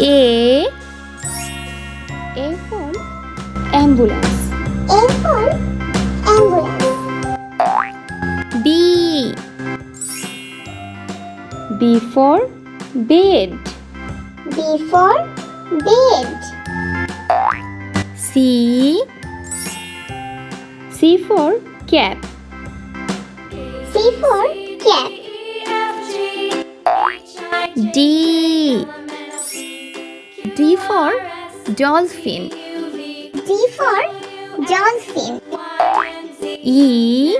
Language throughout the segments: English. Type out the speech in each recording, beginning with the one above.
A for ambulance. A for ambulance. B for bed. B for bed. C for cap. C for cat. D for dolphin. D for dolphin. E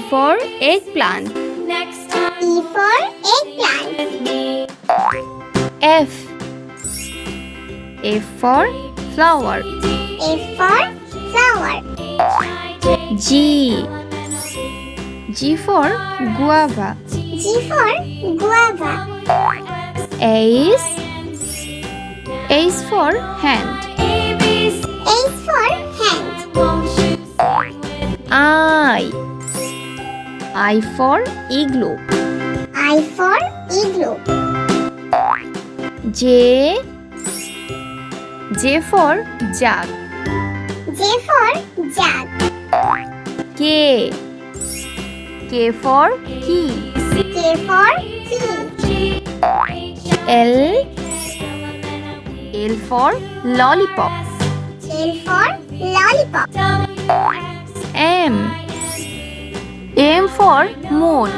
for eggplant. E for eggplant. F for flower. F for flower. G for guava. G for guava. H for hand. H for hand. I for igloo. I for igloo. J for jug. J for jug. K for key. K for key. L for lollipop. L for lollipop. M for moon.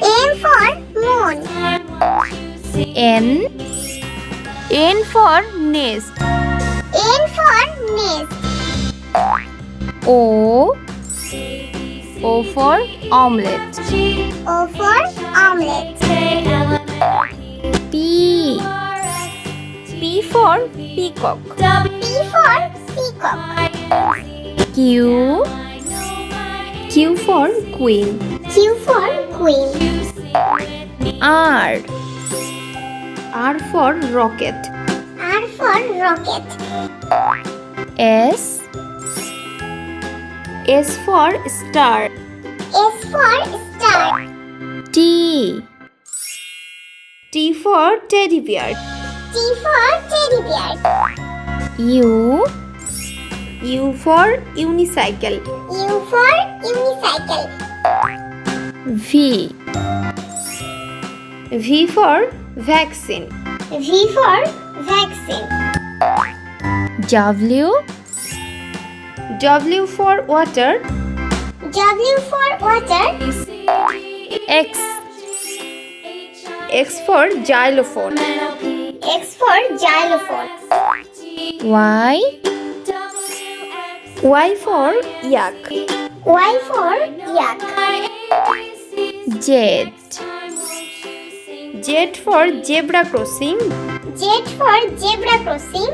M for moon. N for nest. N for nest. O for omelette. O for omelette. P for peacock. P for peacock. Q for queen. Q for queen. R for rocket. R for rocket. S for star. S for star. T for teddy bear. T for teddy bear. U for unicycle. U for unicycle. V for vaccine. V for vaccine. W for water. W for water. X for xylophone. X for xylophone. Y for yak. Y for yak. Z for zebra crossing. Z for zebra crossing.